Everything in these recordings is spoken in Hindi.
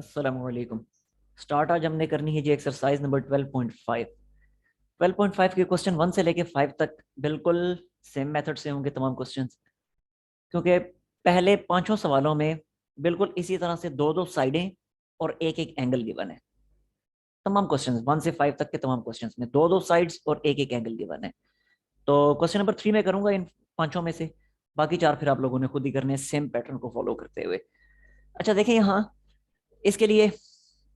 अस्सलामुअलैकुम। स्टार्ट आज हमने करनी है जी एक्सरसाइज नंबर 12.5। 12.5 के क्वेश्चन 1 से लेके 5 तक बिल्कुल सेम मेथड से होंगे तमाम क्वेश्चंस, क्योंकि पहले पांचों सवालों में बिल्कुल इसी तरह से दो दो साइडें और एक एक एंगल गिवन है। तमाम क्वेश्चंस 1 से 5 तक के तमाम क्वेश्चंस में दो दो साइड्स और एक एक एंगल गिवन है। तो क्वेश्चन नंबर 3 में करूंगा इन पांचों में से, बाकी चार फिर आप लोगों ने खुद ही करने सेम पैटर्न को फॉलो करते हुए। अच्छा देखिए यहाँ इसके लिए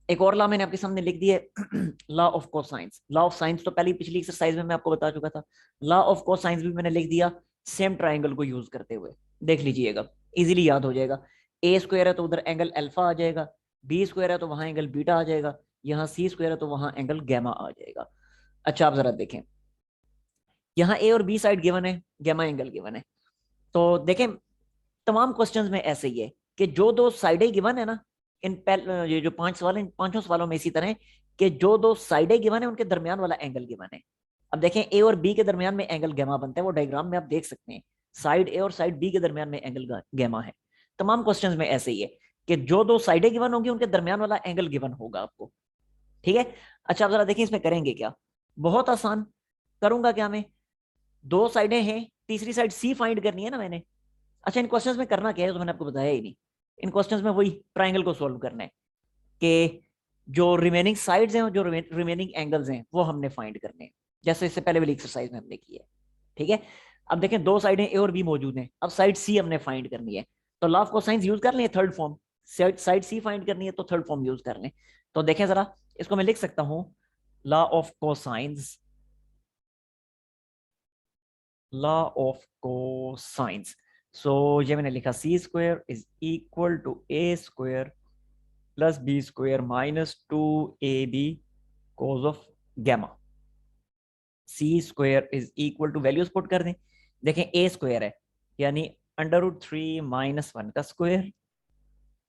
एक और लॉ मैंने आपके सामने लिख दिया है, law of cosines. Law of science तो पहली पिछली एक्सरसाइज में मैं आपको बता चुका था। लॉ ऑफ कोसाइंस भी मैंने लिख दिया सेम ट्राइंगल को यूज करते हुए। देख लीजिएगा, इजीली याद हो जाएगा। ए स्क्वायर है तो उधर एंगल अल्फा आ जाएगा, बी स्क्वायर है तो वहां एंगल बीटा आ जाएगा, यहाँ सी स्क्वायर है तो वहां एंगल गैमा आ जाएगा। अच्छा आप जरा देखें, यहाँ ए और बी साइड गिवन है, गैमा एंगल गिवन है। तो देखें तमाम क्वेश्चंस में ऐसे ही है कि जो दो साइडें गिवन है ना, ये जो पांच सवाल इन पांचों सवालों में इसी तरह है कि जो दो साइडें गिवन है उनके दरमियान वाला एंगल गिवन है। अब देखें ए और बी के दरमियान में एंगल गैमा बनता है, वो डायग्राम में आप देख सकते हैं। साइड ए और साइड बी के दरमियान में एंगल गैमा है। तमाम क्वेश्चंस में ऐसे ही है कि जो दो साइडें गिवन होंगी उनके दरमियान वाला एंगल गिवन होगा आपको। ठीक है। अच्छा आप जरा देखिए इसमें करेंगे क्या। बहुत आसान। करूंगा क्या मैं, दो साइडें हैं, तीसरी साइड सी फाइंड करनी है ना मैंने। अच्छा इन क्वेश्चंस में करना क्या है तो मैंने आपको बताया ही नहीं। इन क्वेश्चंस में वही ट्राइंगल को सॉल्व करना है कि जो रिमेनिंग साइड्स हैं और जो रिमेनिंग एंगल्स हैं वो हमने फाइंड करने हैं, जैसे इससे पहले वाली एक्सरसाइज में हमने की है। ठीक है। अब देखें दो साइडें ए और बी मौजूद हैं, अब साइड सी हमने फाइंड करनी है। तो लॉ ऑफ कोसाइंस यूज कर लें थर्ड फॉर्म। साइड सी फाइंड करनी है तो थर्ड फॉर्म यूज कर लें। तो देखें जरा, इसको मैं लिख सकता हूं law of cosines. Law of cosines. So ये मैंने लिखा C square is equal to A square plus B square minus two A B cos of gamma. C square is equal to values put कर दें। देखें ए स्क्वायर है यानी अंडर रूट 3 - 1 का स्क्वायर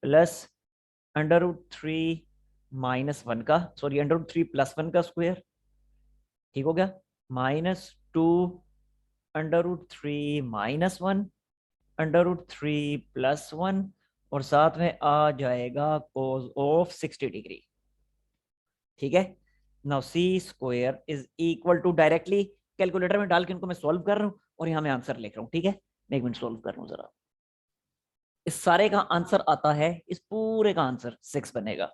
प्लस अंडर रूट 3 -1 का, सॉरी अंडर रूट 3 + 1 का स्क्वायर। ठीक हो गया। -2 अंडर रूट 3 - 1 अंडर रूट 3 + 1 और साथ में आ जाएगा कोस ऑफ 60 डिग्री। ठीक है। Now C square is equal to, directly calculator में डाल के इनको मैं सॉल्व कर रहा हूं और यहां मैं आंसर लिख रहा हूं। ठीक है, मैं एक मिनट सॉल्व कर रहा हूं जरा। इस सारे का आंसर आता है, इस पूरे का आंसर 6 बनेगा।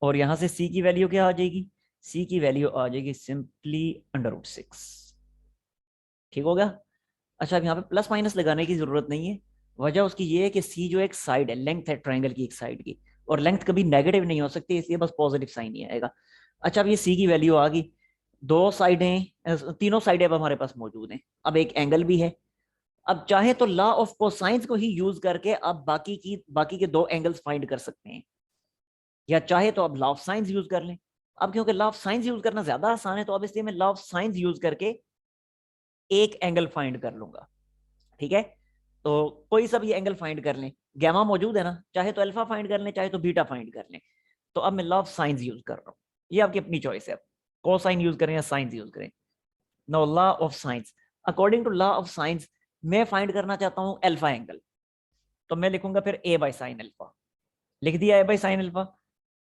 और यहां से सी की वैल्यू क्या आ जाएगी, सी की वैल्यू आ जाएगी सिंपली अंडर रूट 6। ठीक हो गया। अच्छा अब यहाँ पे प्लस माइनस लगाने की जरूरत नहीं है। वजह उसकी ये है कि सी जो एक साइड है, लेंथ है ट्राइंगल की एक साइड की, और लेंथ कभी नेगेटिव नहीं हो सकती, इसलिए बस पॉजिटिव साइन ही आएगा। अच्छा अब ये सी की वैल्यू आ गई। दो साइडें, तीनों साइडें अब हमारे पास मौजूद हैं, अब एक एंगल भी है। अब चाहे तो लॉ ऑफ कोसाइंस को ही यूज करके आप बाकी के दो एंगल्स फाइंड कर सकते हैं, या चाहे तो अब लॉ ऑफ साइंस यूज कर लें। अब क्योंकि लॉ ऑफ साइंस यूज करना ज्यादा आसान है तो अब इसलिए मैं लॉ ऑफ साइंस यूज करके एक एंगल फाइंड कर लूंगा। ठीक है। तो कोई सा भी एंगल फाइंड कर लें, गैमा मौजूद है ना, चाहे तो अल्फा फाइंड कर लें चाहे तो बीटा फाइंड कर लें। तो अब मैं लॉ ऑफ साइंस यूज कर रहा हूं, ये आपकी अपनी चॉइस है। कोसाइन यूज करें या साइंस यूज करें। No law of sines, according to law of sines मैं फाइंड करना चाहता हूं अल्फा एंगल। तो मैं लिखूंगा फिर ए बाई साइन अल्फा। लिख दिया ए बाई साइन अल्फा।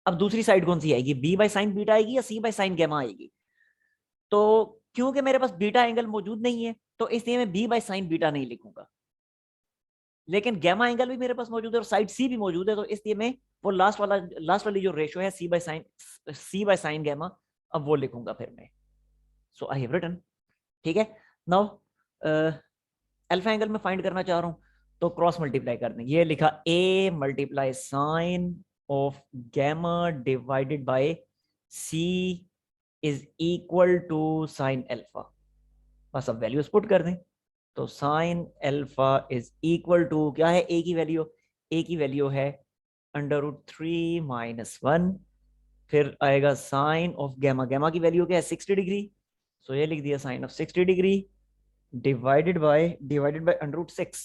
अब दूसरी साइड कौन सी आएगी, बी बाई साइन बीटा आएगी या सी बाई साइन गैमा आएगी। तो क्योंकि मेरे पास बीटा एंगल मौजूद नहीं है तो इसलिए मैं बी बाई साइन बीटा नहीं लिखूंगा, लेकिन गैमा एंगल भी मेरे पास मौजूद है और साइड सी भी मौजूद है, तो इसलिए मैं वो लास्ट वाली जो रेशो है सी बाई साइन गैमा, अब वो लिखूंगा फिर मैं। सो आई हैव रिटन। ठीक है। नाउ अल्फा एंगल में फाइंड करना चाह रहा हूं तो क्रॉस मल्टीप्लाई कर दें। ये लिखा A multiply sine of gamma divided by C is equal to sine alpha. बस अब वैल्यूज पुट कर दें। तो sine alpha is equal to क्या है, ए की वैल्यू, ए की वैल्यू है अंडर रूट 3 - 1, फिर आएगा साइन ऑफ गैमा, गैमा की वैल्यू क्या है 60 डिग्री। सो ये लिख दिया sine of 60 degree divided by under root 6।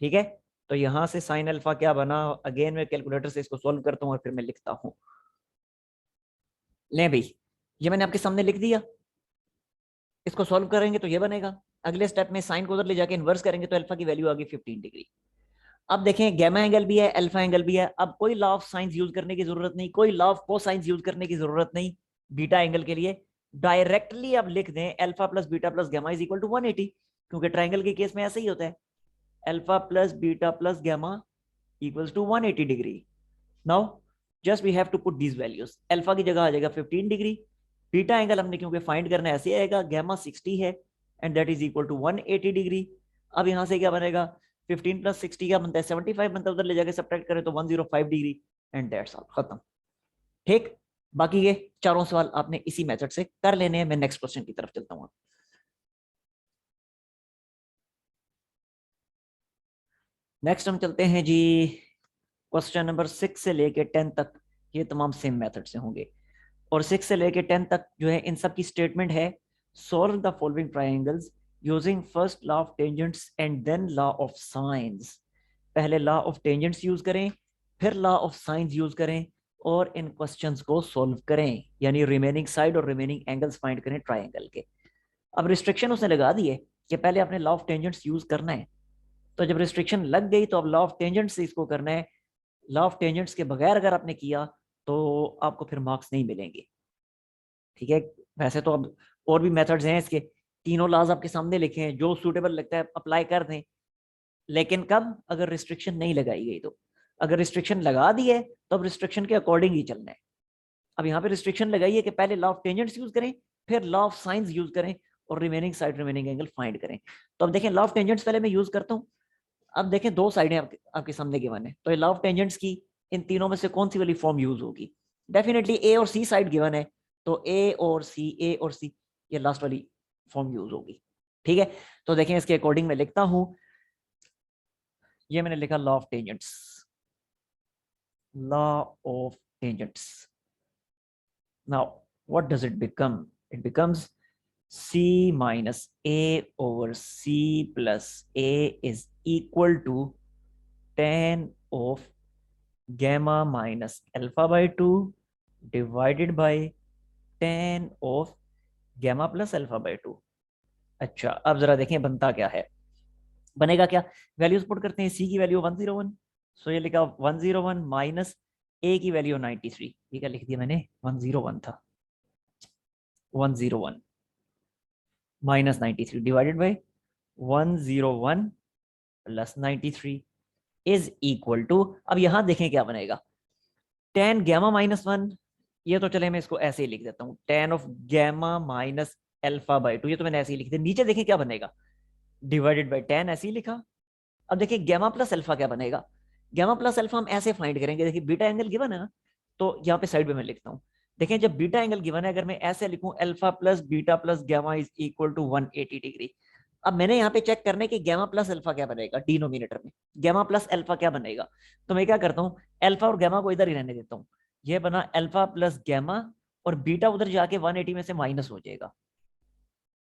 ठीक है। तो यहां से साइन अल्फा क्या बना, अगेन मैं कैलकुलेटर से इसको सोल्व करता हूं और फिर मैं लिखता हूं। ले भाई, ये मैंने आपके सामने लिख दिया। इसको सॉल्व करेंगे तो ये बनेगा। अगले स्टेप में साइन को उधर ले जाके इन्वर्स करेंगे तो अल्फा की वैल्यू आ गई 15 डिग्री। अब देखें गैमा एंगल भी है, अल्फा एंगल भी है। अब कोई लॉ ऑफ साइंस यूज करने की जरूरत नहीं, कोई लॉ ऑफ कोसाइंस यूज करने की जरूरत नहीं बीटा एंगल के लिए। डायरेक्टली अब लिख दें alpha plus beta plus gamma is equal to 180, क्योंकि ट्राइंगल के केस में ऐसा ही होता है, alpha plus beta plus gamma equals to 180 degree. Now just we have to put these values. Alpha की जगह आ जाएगा 15 डिग्री, बीटा एंगल हमने क्योंकि फाइंड करना है ऐसे आएगा, गैमा 60 है and that is equal to 180 degree. अब यहां से क्या बनेगा, 15 प्लस 60 क्या बनता है, 75 बनता है, उधर ले जाके सब्ट्रैक्ट करें तो 105 डिग्री एंड दैट्स ऑल, खत्म। ठीक, बाकी ये चारों सवाल आपने इसी मेथड से कर लेने हैं। मैं नेक्स्ट क्वेश्चन की तरफ चलता हूँ। नेक्स्ट हम चलते हैं जी, क्वेश्चन नंबर 6 से लेके 10 तक ये तमाम सेम मेथड से होंगे। और 6 से लेके 10 तक जो है इन सब की स्टेटमेंट है, solve the following triangles using first law of tangents and then law of sines. पहले लॉ ऑफ टेंजेंट्स यूज करें, फिर लॉ ऑफ साइंस यूज करें और इन क्वेश्चंस को सॉल्व करें, यानी रिमेनिंग साइड और रिमेनिंग एंगल्स फाइंड करें ट्रायंगल के। अब रिस्ट्रिक्शन उसने लगा दी है कि पहले आपने लॉ ऑफ टेंजेंट्स यूज करना है, तो जब रिस्ट्रिक्शन लग गई तो अब लॉ ऑफ टेंजेंट्स से इसको करना है। लॉ ऑफ टेंजेंट्स के बगैर अगर आपने किया तो आपको फिर मार्क्स नहीं मिलेंगे। ठीक है, वैसे तो अब और भी मेथड्स हैं इसके, तीनों लॉज आपके सामने लिखे हैं, जो सूटेबल लगता है अप्लाई कर दें। लेकिन कब, अगर रिस्ट्रिक्शन नहीं लगाई गई तो। अगर रिस्ट्रिक्शन लगा दी है तो अब रिस्ट्रिक्शन के अकॉर्डिंग ही चलना है। अब यहाँ पे रिस्ट्रिक्शन लगाई है कि पहले लॉ ऑफ टेंजेंट्स यूज करें, फिर लॉ ऑफ साइंस यूज करें और remaining side remaining angle find करें। तो अब देखें लॉ ऑफ टेंजेंट्स पहले मैं यूज करता हूँ। अब देखें दो साइडें आपके सामने गिवन है, तो लॉ ऑफ टेंजेंट्स की इन तीनों में से कौन सी वाली फॉर्म यूज होगी। डेफिनेटली ए और सी साइड गिवन है, तो ए और सी, ए और सी, ये लास्ट वाली फॉर्म यूज होगी। ठीक है, तो देखें इसके अकॉर्डिंग मैं लिखता हूं, ये मैंने लिखा law of tangents, law of tangents. Now what does it become, it becomes c minus a over c plus a is equal to tan of gamma minus alpha by 2 divided by tan of gamma plus alpha by 2। अच्छा, अब जरा देखें बनता क्या है, बनेगा क्या, वैल्यूज पुट करते हैं। c की वैल्यू 101, सो ये लिखा 101 माइनस a की वैल्यू 93, ये क्या लिख दिया मैंने, 101 था, 101 minus 93 divided by 101 plus 93 is equal to, अब यहां देखें क्या बनेगा, टेन गैमा माइनस 1, ये तो चले मैं इसको ऐसे ही लिख देता हूं, tan of gamma minus alpha by 2, ये तो मैंने ऐसे ही लिख दिया। नीचे देखें क्या बनेगा, डिवाइडेड बाई टेन, ऐसे ही लिखा। अब देखिए गैमा प्लस अल्फा क्या बनेगा, गैमा प्लस अल्फा हम ऐसे फाइंड करेंगे, देखिए बीटा एंगल गिवन है ना, तो यहाँ पे साइड में मैं लिखता हूँ। देखें जब बीटा एंगल गिवन है, अगर मैं ऐसे लिखूं alpha plus beta plus gamma is equal to 180 degree. अब मैंने यहाँ पे चेक करने की गैमा प्लस अल्फा क्या बनेगा, डिनोमिनेटर में गैमा प्लस अल्फा क्या बनेगा, तो मैं क्या करता हूँ, अल्फा और गैमा को इधर ही रहने देता हूँ, ये बना अल्फा प्लस गैमा और बीटा उधर जाके 180 में से माइनस हो जाएगा।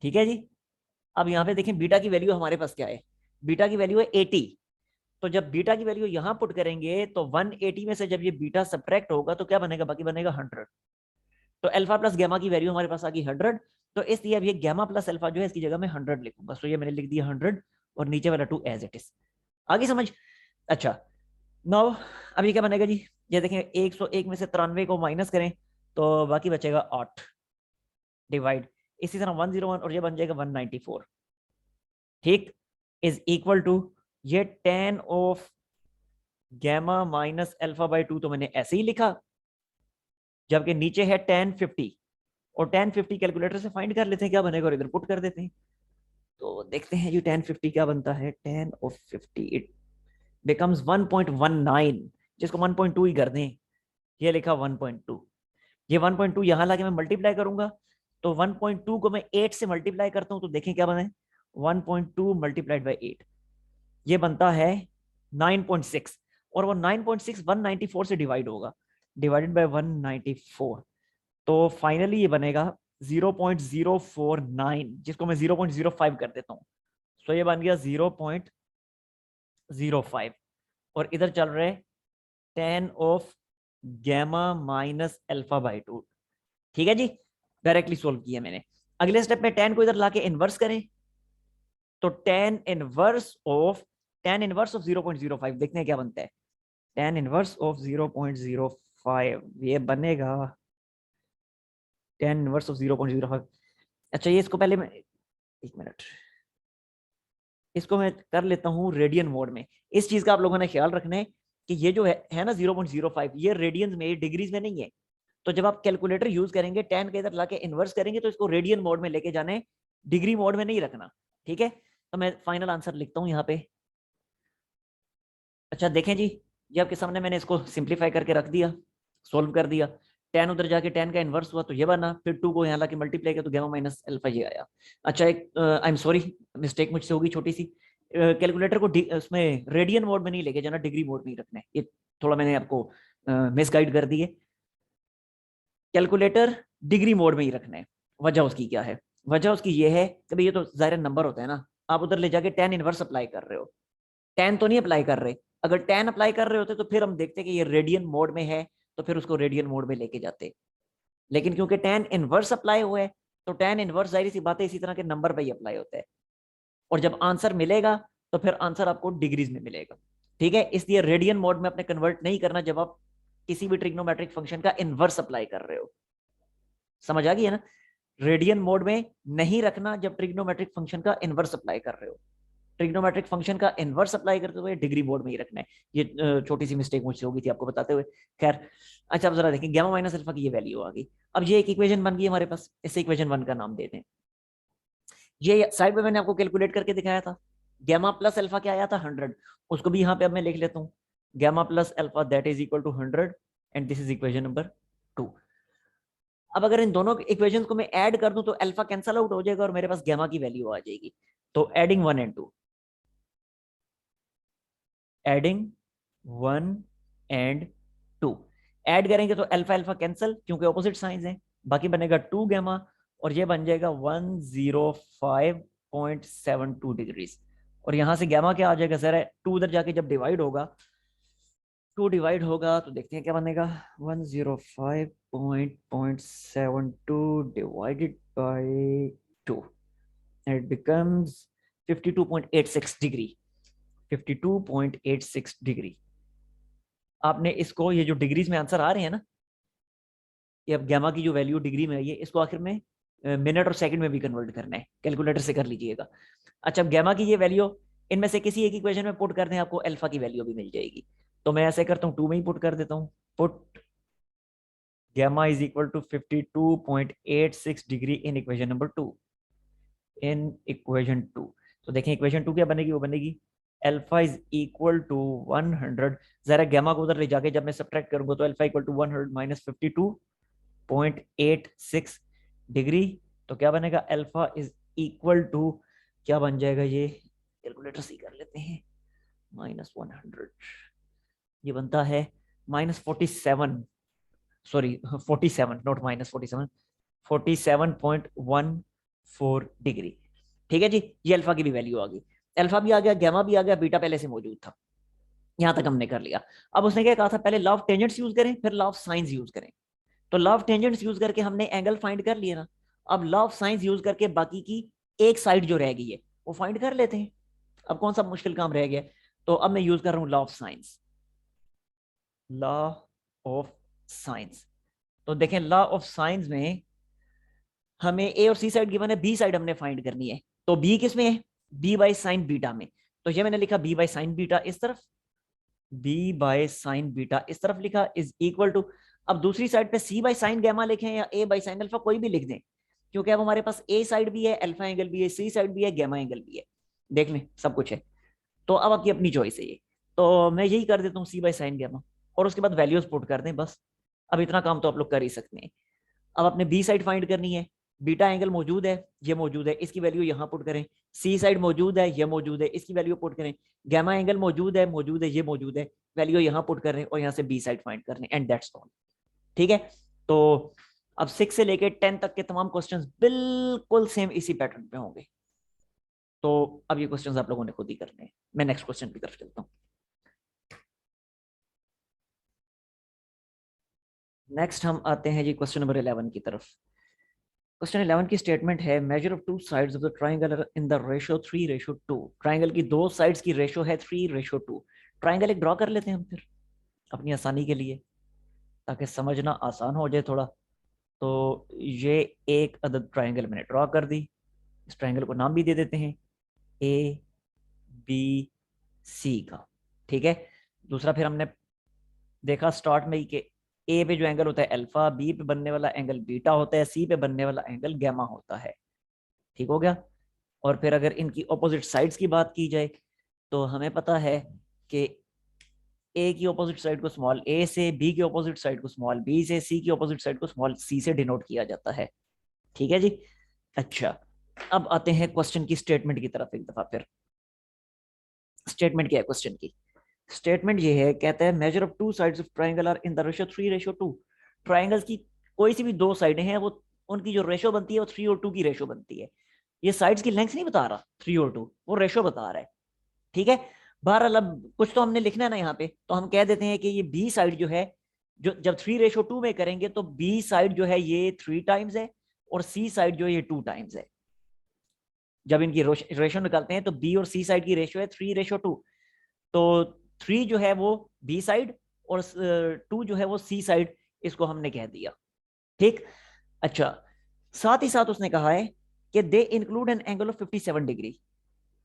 ठीक है जी, अब यहाँ पे देखें बीटा की वैल्यू हमारे पास क्या है, बीटा की वैल्यू है 80, तो जब बीटा की वैल्यू यहां पुट करेंगे तो 180 में से जब ये बीटा सब्ट्रैक्ट होगा तो क्या बनेगा, बाकी बनेगा 100। तो अल्फा प्लस गैमा की वैल्यू हमारे पास आ गई 100, तो इसलिए अब ये गैमा प्लस अल्फा जो है इसकी जगह में 100 लिखूंगा, सो ये मैंने लिख दिया 100 और नीचे वाला 2 एज इट इज। आगे समझ। अच्छा, नाउ अभी क्या बनेगा जी, ये देखें 101 में से 93 को माइनस करें तो बाकी बचेगा 8 डिवाइड, इसी तरह 101 और ये बन जाएगा 194। ठीक, इज इक्वल टू ये tan of gamma minus alpha by 2 तो मैंने ऐसे ही लिखा, जबकि नीचे है tan 50, और tan 50 कैलकुलेटर से फाइंड कर लेते हैं क्या बनेगा और इधर पुट कर देते हैं। तो देखते हैं जी tan 50 क्या बनता है, tan of 50 इट बिकम्स 1.19, जिसको 1.2 ही कर दें, ये लिखा 1.2, ये 1.2 यहां लाके मैं मल्टीप्लाई करूंगा, तो 1.2 को मैं 8 से मल्टीप्लाई करता हूं तो देखें क्या बने, 1.2 मल्टीप्लाइड बाई 8, ये बनता है 9.6, और वो 9.6 194 से डिवाइड होगा, डिवाइडेड बाय 194, तो फाइनली ये बनेगा 0.049, जिसको मैं 0.05 कर देता हूं, तो ये बन गया 0.05, और इधर चल रहे tan of gamma minus alpha by 2। ठीक है जी, डायरेक्टली सोल्व किया मैंने। अगले स्टेप में tan को इधर लाके इनवर्स करें, तो tan inverse of tan inverse of 0.05, देखते हैं क्या बनता है। tan इनवर्स ऑफ 0.05 ये बनेगा tan इनवर्स ऑफ 0.05। अच्छा ये इसको पहले मैं, एक मिनट, इसको मैं कर लेता हूँ रेडियन मोड में। इस चीज का आप लोगों ने ख्याल रखना है कि ये जो है ना 0.05, ये रेडियंस में, डिग्रीज में नहीं है। तो जब आप कैलकुलेटर यूज करेंगे, tan के इधर लाके इन्वर्स करेंगे तो इसको रेडियन मोड में लेके जाने, डिग्री मोड में नहीं रखना। ठीक है, तो मैं फाइनल आंसर लिखता हूँ यहाँ पे। अच्छा देखें जी, ये आपके सामने मैंने इसको सिंप्लीफाई करके रख दिया, सोल्व कर दिया। tan उधर जाके tan का इन्वर्स हुआ तो ये बना, फिर 2 को यहाँ लाके मल्टीप्लाई किया तो गामा माइनस अल्फा ये आया। अच्छा एक आई एम सॉरी, मिस्टेक मुझसे होगी छोटी सी। कैलकुलेटर को उसमें रेडियन मोड में नहीं लेके जाना, डिग्री मोड में ही रखना है। ये थोड़ा मैंने आपको मिसगाइड कर दिए। कैलकुलेटर डिग्री मोड में ही रखना है। वजह उसकी क्या है? वजह उसकी ये है कि भाई ये तो ज़ाहिर नंबर होता है ना, आप उधर ले जाके tan इनवर्स अप्लाई कर रहे हो, tan तो नहीं अप्लाई कर रहे। अगर tan अप्लाई कर रहे होते तो फिर हम देखते कि ये रेडियन मोड में है, तो फिर उसको रेडियन मोड में लेके जाते। लेकिन क्योंकि tan इनवर्स अप्लाई हुआ है, तो tan इनवर्स जाहिर सी बात है इसी तरह के नंबर पे ही अप्लाई होता है। और जब आंसर मिलेगा तो फिर आंसर आपको डिग्रीज में मिलेगा। ठीक है, इसलिए रेडियन मोड में अपने कन्वर्ट नहीं करना जब आप किसी भी ट्रिग्नोमेट्रिक फंक्शन का इनवर्स अप्लाई कर रहे हो। समझ आ गई है ना? रेडियन मोड में नहीं रखना जब ट्रिग्नोमेट्रिक फंक्शन का इनवर्स अप्लाई कर रहे हो। ट्रिग्नोमेट्रिक फंक्शन का इनवर्स अप्लाई करते हुए डिग्री मोड में ही रखना है। ये छोटी सी मिस्टेक मुझसे होगी थी आपको बताते हुए। खैर, अच्छा अब जरा देखें, गामा माइनस अल्फा की ये वैल्यू आ गई। अब ये एक इक्वेशन बन गई हमारे पास, इसे इक्वेशन 1 का नाम देते हैं। ये साइड में मैंने आपको कैलकुलेट करके दिखाया था। गामा प्लस अल्फा क्या आया था? 100। उसको भी यहाँ पे अब मैं लिख लेता हूँ, gamma plus alpha that is equal to 100 and this is equation number 2। अब अगर इन दोनों इक्वेशंस को मैं ऐड कर दूं तो अल्फा कैंसल आउट हो जाएगा और मेरे पास गामा की वैल्यू आ जाएगी। तो adding 1 and 2, adding 1 and 2 add करेंगे तो अल्फा अल्फा कैंसल क्योंकि ऑपोजिट साइंस है, बाकी बनेगा 2 गामा और ये बन जाएगा 105.72 डिग्रीज। और यहां से गामा क्या आ जाएगा सर? 2 उधर जाके जब डिवाइड होगा, 2 डिवाइड होगा तो देखते हैं क्या बनेगा। 105.72 divided by 2, it becomes 52.86 degree. 52.86 degree. आपने इसको, ये जो डिग्रीज में आंसर आ रहे हैं ना, ये अब गामा की जो वैल्यू डिग्री में आई है, इसको आखिर में मिनट और सेकंड में भी कन्वर्ट करना है, कैलकुलेटर से कर लीजिएगा। अच्छा अब गामा की ये वैल्यू इनमें से किसी एक इक्वेशन में पुट कर दें, आपको अल्फा की वैल्यू भी मिल जाएगी। तो मैं ऐसे करता हूँ, 2 में ही पुट कर देता हूँ। Put gamma is equal to 52.86 degree in equation number 2, in equation 2। तो देखें इक्वेशन 2 क्या बनेगी? वो बनेगी अल्फा इज इक्वल टू 100। जरा गामा को उधर ले जाके जब मैं सब्ट्रैक्ट करूंगा तो alpha equal to 100 minus 52.86 degree. तो क्या बनेगा? अल्फा इज इक्वल टू, क्या बन जाएगा ये, कैलकुलेटर से कर लेते हैं, -100, ये बनता है -47, सॉरी 47, नॉट -47, 47.14 डिग्री। ठीक है जी, ये अल्फा की भी वैल्यू आ गई, अल्फा भी आ गया, गामा भी आ गया, बीटा पहले से मौजूद था। यहां तक हमने कर लिया। अब उसने क्या कहा था? पहले लॉ ऑफ टेंजेंट्स यूज करें, फिर लॉ ऑफ साइंस यूज करें। तो लॉ ऑफ टेंजेंट्स यूज करके हमने एंगल फाइंड कर लिया ना, अब लॉ ऑफ साइंस यूज करके बाकी की एक साइड जो रह गई है वो फाइंड कर लेते हैं। अब कौन सा मुश्किल काम रह गया? तो अब मैं यूज कर रहा हूं law of science. Law of science, तो देखें लॉ ऑफ साइंस में हमें ए और सी साइड गिवन है, बी साइड हमने फाइंड करनी है। तो बी किस में है? बी बाई साइन बीटा में। तो ये मैंने लिखा बी बाई साइन बीटा इस तरफ, बी बाय साइन बीटा इस तरफ लिखा, इज इक्वल टू, अब दूसरी साइड पे सी बाय साइन गामा लिखें या ए बाय साइन अल्फा, कोई भी लिख दें, क्योंकि अब हमारे पास ए साइड भी है, अल्फा एंगल भी है, सी साइड भी है, गामा एंगल भी है, देख लें सब कुछ है। तो अब आपकी अपनी चॉइस है ये। तो मैं यही कर देता हूँ सी बाय साइन गामा, और उसके बाद वैल्यूज पुट कर दें बस। अब इतना काम तो आप लोग कर ही सकते हैं। अब आपने बी साइड फाइंड करनी है, बीटा एंगल मौजूद है, ये मौजूद है, इसकी वैल्यू यहाँ पुट करें। सी साइड मौजूद है, ये मौजूद है, इसकी वैल्यू पुट करें। गामा एंगल मौजूद है, ये मौजूद है, वैल्यू यहाँ पुट कर रहे हैं और यहाँ से बी साइड फाइंड कर रहे हैं, एंड दैट्स ऑल। ठीक है, तो अब 6 से लेके 10 तक के तमाम क्वेश्चंस बिल्कुल सेम इसी पैटर्न पे होंगे। तो अब ये क्वेश्चंस आप लोगों ने खुद ही करने हैं। मैं नेक्स्ट क्वेश्चन की तरफ चलता हूँ। नेक्स्ट हम आते हैं जी क्वेश्चन नंबर 11 की तरफ। क्वेश्चन 11 की स्टेटमेंट है measure of two sides of the triangle in the ratio 3:2। Triangle की दो साइड्स की रेशियो है 3:2। ट्राइंगल एक ड्रॉ कर लेते हैं हम फिर अपनी आसानी के लिए, ताकि समझना आसान हो जाए थोड़ा। तो ये एक अदद ट्राइंगल मैंने ड्रॉ कर दी। इस ट्राइंगल को नाम भी दे देते हैं ए बी सी का। ठीक है। दूसरा फिर हमने देखा स्टार्ट में ही कि ए पे जो एंगल होता है अल्फा, बी पे बनने वाला एंगल बीटा होता है, सी पे बनने वाला एंगल गैमा होता है। ठीक हो गया। और फिर अगर इनकी ऑपोजिट साइड्स की बात की जाए तो हमें पता है कि ए की ऑपोजिट साइड को स्मॉल ए से, बी की ऑपोजिट साइड को स्मॉल बी से, सी की ऑपोजिट साइड को स्मॉल सी से डिनोट किया जाता है। ठीक है जी। अच्छा, अब आते हैं क्वेश्चन की स्टेटमेंट की तरफ एक दफा फिर। स्टेटमेंट क्या है क्वेश्चन की? स्टेटमेंट ये है, कहता है measure of two sides of triangle are in the ratio 3:2। Triangles की कोई सी भी दो साइडें हैं, वो उनकी जो रेशियो बनती है वो 3:2 की रेशियो बनती है। ये साइड्स की लेंथ नहीं बता रहा 3:2, वो रेशियो बता रहा है। ठीक है। बहरहाल अब कुछ तो हमने लिखना है ना यहाँ पे, तो हम कह देते हैं कि ये बी साइड जो है, जो जब 3:2 में करेंगे तो बी साइड जो है ये 3 टाइम्स है, और सी साइड जो है ये 2 टाइम्स है। जब इनकी रेशियो निकालते हैं तो बी और सी साइड की रेशियो है 3:2। तो 3 जो है वो बी साइड, और 2 जो है वो सी साइड, इसको हमने कह दिया। ठीक। अच्छा, साथ ही साथ उसने कहा है कि they include an angle of 57 degree.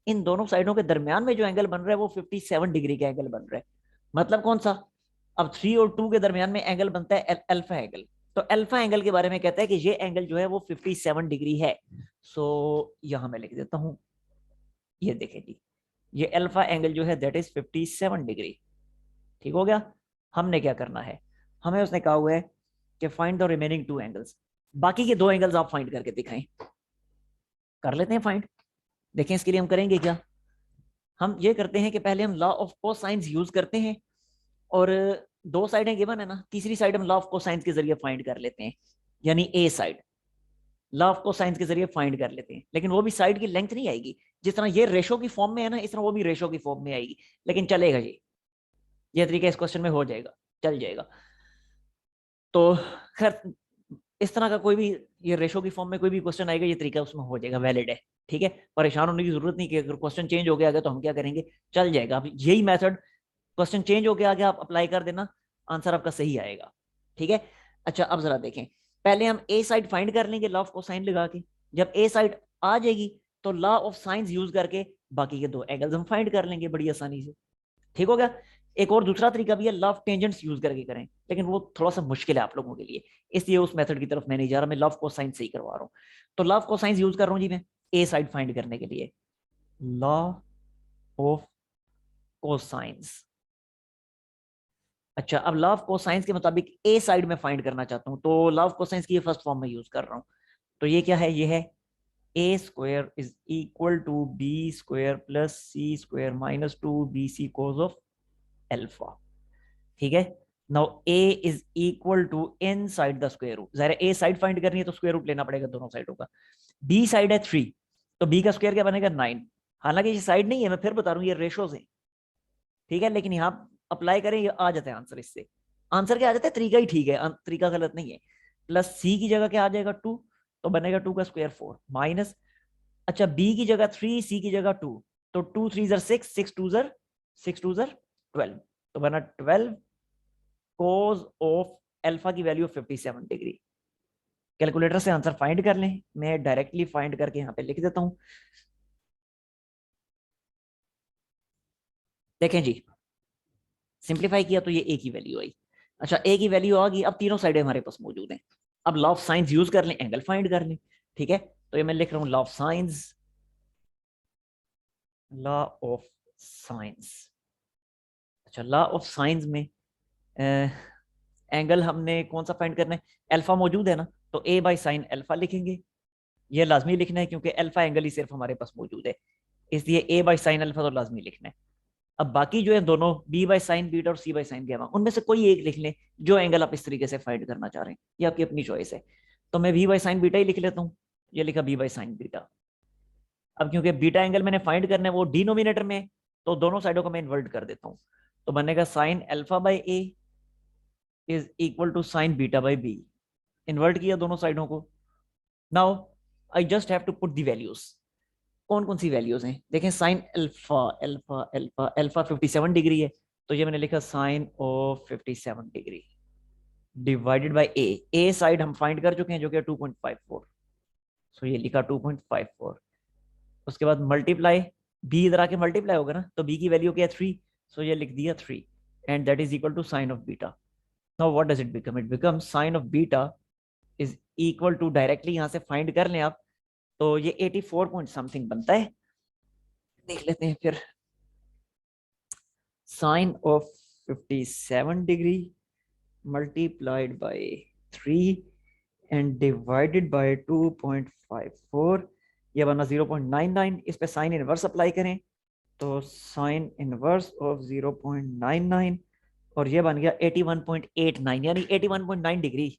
इन दोनों साइडों के दरमियान में जो एंगल बन रहा है वो 57 डिग्री का एंगल बन रहा है। मतलब कौन सा? अब 3 और 2 के दरमियान में एंगल बनता है अल्फा एंगल। तो अल्फा एंगल के बारे में कहता है कि ये एंगल जो है वो 57 डिग्री है। सो यहां मैं लिख देता हूं, ये देखें जी, ये अल्फा एंगल जो है दैट इज 57 डिग्री। ठीक हो गया। हमने क्या करना है, हमें उसने कहा हुआ है कि फाइंड द रिमेनिंग 2 एंगल्स। बाकी के 2 एंगल्स आप फाइंड करके दिखाएं। कर लेते हैं फाइंड। देखें इसके लिए हम करेंगे क्या। हम ये करते हैं कि पहले हम लॉ ऑफ कोसाइंस यूज करते हैं, और दो साइडें गिवन है ना, तीसरी साइड हम लॉ ऑफ कोसाइंस के जरिए फाइंड कर लेते हैं। यानी ए साइड लॉ ऑफ कोसाइंस के जरिए फाइंड कर लेते हैं, लेकिन वो भी साइड की लेंथ नहीं आएगी। जिस तरह ये रेशो की फॉर्म में है ना, इस तरह वो भी रेशो की फॉर्म में आएगी। लेकिन चलेगा ये तरीका इस क्वेश्चन में हो जाएगा, चल जाएगा। तो खैर, इस तरह का कोई भी ये रेशो की फॉर्म में कोई भी क्वेश्चन आएगा, ये तरीका उसमें हो जाएगा, वैलिड है। ठीक है। परेशान होने की जरूरत नहीं कि अगर क्वेश्चन चेंज हो गया आगे तो हम क्या करेंगे, चल जाएगा। अब यही मेथड, क्वेश्चन चेंज हो गया आगे आप अप्लाई कर देना, आंसर आपका सही आएगा। ठीक है। अच्छा, अब जरा देखें, पहले हम ए साइड फाइंड कर लेंगे लॉ ऑफ कोसाइन लगा के। जब ए साइड आ जाएगी तो लॉ ऑफ साइंस यूज करके बाकी के 2 एंगल्स हम फाइंड कर लेंगे बड़ी आसानी से। ठीक हो गया। एक और दूसरा तरीका भी है, लव टेंजेंट्स यूज करके करें, लेकिन वो थोड़ा सा मुश्किल है आप लोगों के लिए, इसलिए उस मेथड की तरफ मैं नहीं जा रहा, मैं लव कोसाइन से ही करवा रहा हूँ। तो लव कोसाइन यूज कर रहा हूँ जी मैं ए साइड फाइंड करने के लिए। Law of cosines. अच्छा, अब लव कोसाइंस के मुताबिक ए साइड में फाइंड करना चाहता हूँ, तो लव कोसाइंस की फर्स्ट फॉर्म में यूज कर रहा हूँ। तो ये क्या है, ये है A square is equal to B square plus C square minus 2bc cos of alpha. ठीक है। Now A is equal to inside the square root. जरा ए साइड फाइंड करनी है तो स्क्वायर रूट लेना पड़ेगा दोनों साइडों का। बी साइड है 3, तो बी का स्क्वायर क्या बनेगा 9। हालांकि ये साइड नहीं है, मैं फिर बता रहा हूँ, ये रेशोज है। ठीक है। लेकिन यहाँ अप्लाई करें, ये आ जाता है आंसर। इससे आंसर क्या आ जाता है, तरीका ही ठीक है, तरीका गलत नहीं है। प्लस सी की जगह क्या आ जाएगा 2, तो बनेगा 2 का स्क्वायर 4 माइनस, अच्छा बी की जगह 3, सी की जगह 2, तो 2 3 6, 6 2 12, तो बना 12 cos ऑफ अल्फा की वैल्यू 57 डिग्री। कैलकुलेटर से आंसर फाइंड कर लें, मैं डायरेक्टली फाइंड करके यहाँ पे लिख देता हूँ। देखें जी, सिंप्लीफाई किया तो ये ए की वैल्यू आई। अच्छा, ए की वैल्यू आ गई, अब तीनों साइडें हमारे पास मौजूद हैं। अब लॉ ऑफ साइंस यूज कर लें, एंगल फाइंड कर लें। ठीक है। तो ये मैं लिख रहा हूँ law of science, law of science. अच्छा, लॉ ऑफ साइंस में एंगल हमने कौन सा फाइंड करना है, अल्फा मौजूद है ना, तो ए बाई साइन अल्फा लिखेंगे। ये लाजमी लिखना है क्योंकि अल्फा एंगल ही सिर्फ हमारे पास मौजूद है, इसलिए ए बाई साइन अल्फा तो लाजमी लिखना है। अब बाकी जो है दोनों बी बाई साइन बीटा और सी बाई साइन गैमा, उनमें से कोई एक लिख लें जो एंगल आप इस तरीके से फाइंड करना चाह रहे हैं, ये आपकी अपनी चॉइस है। तो मैं बी बाई साइन बीटा ही लिख लेता हूँ, ये लिखा बी बाई साइन बीटा। अब क्योंकि बीटा एंगल मैंने फाइंड करना है वो डिनोमिनेटर में, तो दोनों साइडों को मैं इन्वर्ट कर देता हूँ। तो बनेगा sine alpha by A is equal to sine beta by B. Invert किया दोनों साइडों को, now I just have to put the values. कौन कौन सी वैल्यूज हैं देखें, sine alpha alpha alpha alpha 57 degree है, तो ये मैंने लिखा sine of 57 degree divided by A side हम फाइंड कर चुके हैं जो कि 2.54, सो ये लिखा 2.54। उसके बाद मल्टीप्लाई, बी इधर आके मल्टीप्लाई होगा ना, तो बी की वैल्यू क्या है 3, सो ये लिख दिया 3 and that is equal to sine of beta. Now what does it become, it become sine of beta is equal to, directly यहां से फाइंड कर लें आप, तो ये 84 पॉइंट समथिंग बनता है। देख लेते हैं फिर, sine of 57 degree multiplied by 3 and divided by 2.54, ये बना 0.99। इस पे साइन इनवर्स अप्लाई करें तो साइन इनवर्स ऑफ 0.99 और ये बन गया 81.89, यानी 81.9 degree.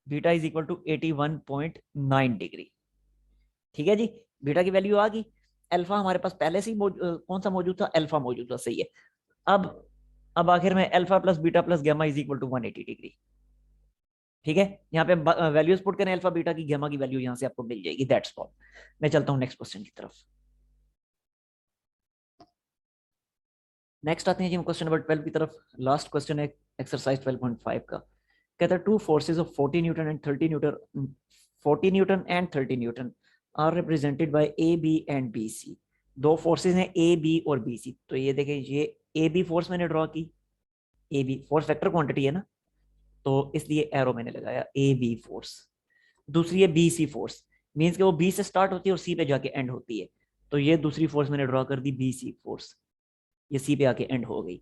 Beta is equal to 81.9 degree. ठीक है जी, बीटा की वैल्यू आ गई। अल्फा हमारे पास पहले से ही कौन सा मौजूद था, अल्फा मौजूद था, सही है। अब अब आखिर में alpha plus beta plus gamma is equal to 180 degree. ठीक है, यहाँ पे वैल्यूज पुट करें अल्फा बीटा की, गामा की वैल्यू यहाँ से आपको मिल जाएगी। That's all. मैं चलता हूँ नेक्स्ट क्वेश्चन की तरफ। नेक्स्ट आते हैं जी हम क्वेश्चन नंबर 12 की तरफ। लास्ट क्वेश्चन है एक्सरसाइज 12.5 का। कहता है two forces of 40 newton and 30 newton 40 newton and 30 newton are represented by A B and B C. दो फोर्सेज हैं ए बी और बी सी। तो ये देखें, ये ए बी फोर्स मैंने ड्रॉ की, A B force vector quantity है ना, तो इसलिए एरो मैंने लगाया ए बी फोर्स। दूसरी है बी सी फोर्स, मीन्स कि वो बी से स्टार्ट होती है और सी पे जाके एंड होती है, तो ये दूसरी फोर्स मैंने ड्रॉ कर दी बी सी फोर्स, ये सी पे आके एंड हो गई।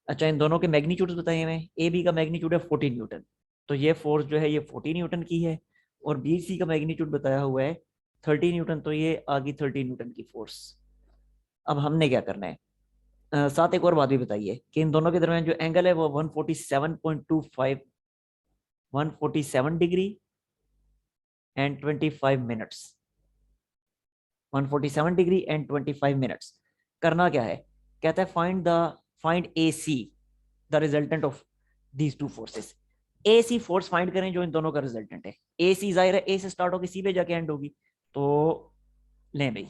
अच्छा, इन दोनों के मैग्नीट्यूड बताए हमें, ए बी का मैग्नीट्यूड है 40 न्यूटन, तो ये फोर्स जो है ये 40 न्यूटन की है, और बी सी का मैग्नीट्यूड बताया हुआ है 30 न्यूटन, तो ये आ गई 30 न्यूटन की फोर्स। अब हमने क्या करना है, साथ एक और बात भी बताइए कि इन दोनों के दरमियान जो एंगल है वो 147.25 147 degree and 25 minutes, 147 degree and 25 minutes. करना क्या है, कहता है find A C the resultant of these two forces. A C force find करें जो इन दोनों का रिजल्टेंट है। ए सी जाहिर है ए से स्टार्ट होगी सी पे जाके एंड होगी, तो लें भाई,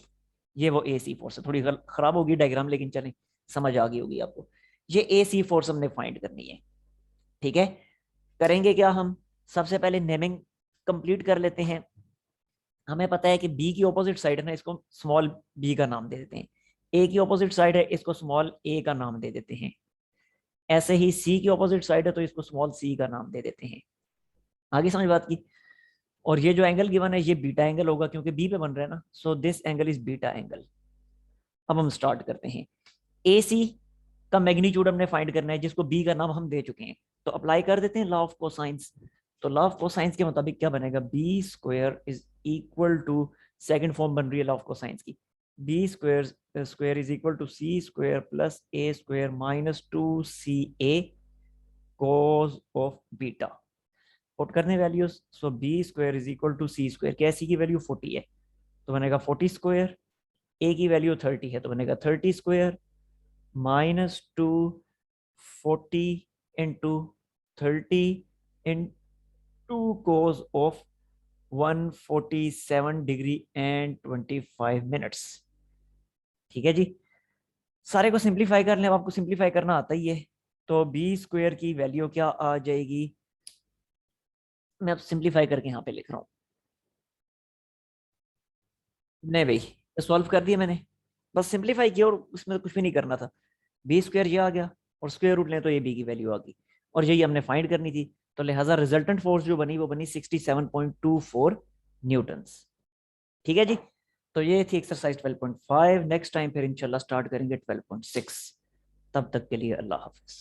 ये वो ए सी फोर्स है। थोड़ी खराब होगी डायग्राम, लेकिन चलें, समझ आ गई होगी आपको। ये ए सी फोर्स हमने फाइंड करनी है। ठीक है, करेंगे क्या हम, सबसे पहले नेमिंग कंप्लीट कर लेते हैं। हमें पता है कि बी की ऑपोजिट साइड है ना, इसको स्मॉल बी का नाम दे देते हैं। ए की ऑपोजिट साइड है, इसको स्मॉल ए का नाम दे देते हैं। ऐसे ही सी की ऑपोजिट साइड है, तो इसको स्मॉल सी का नाम दे देते हैं। आगे समझ बात की। और ये जो एंगल गिवन है ये बीटा एंगल होगा, क्योंकि बी पे बन रहा है ना, so this angle is beta angle. अब हम स्टार्ट करते हैं। ए सी का मैग्नीट्यूड हमने फाइंड करना है, जिसको बी का नाम हम दे चुके हैं, तो अप्लाई कर देते हैं लॉ ऑफ कोसाइंस। तो लॉ ऑफ कोसाइंस के मुताबिक क्या बनेगा, B square is equal to, second form बन रही है लॉ ऑफ कोसाइंस की, B square square is equal to C square plus A square minus 2ca cos of beta. Put करने values, so B square is equal to C square, क्या सी की वैल्यू 40 है तो बनेगा 40 स्क्वायर, ए की वैल्यू 30 है तो बनेगा 30 square minus 240 into 30 into cos of 147 degree and 25 minutes. ठीक है जी, सारे को सिंप्लीफाई कर लें, अब आपको सिंप्लीफाई करना आता ही है। तो बी स्क्वायर की वैल्यू क्या आ जाएगी, मैं अब सिंप्लीफाई करके यहाँ पे लिख रहा हूँ। नहीं भाई, सॉल्व कर दिया मैंने, बस सिंप्लीफाई किया और उसमें कुछ भी नहीं करना था। बी स्क्वायर ये आ गया और स्क्वायर रूट लें तो ये बी की वैल्यू आ गई, और यही हमने फाइंड करनी थी। तो लिहाजा रिजल्टेंट फोर्स जो बनी वो बनी 67.24 न्यूटन्स। ठीक है जी, तो ये थी एक्सरसाइज 12.5। नेक्स्ट टाइम फिर इंशाल्लाह स्टार्ट करेंगे 12.6। तब तक के लिए अल्लाह हाफिज।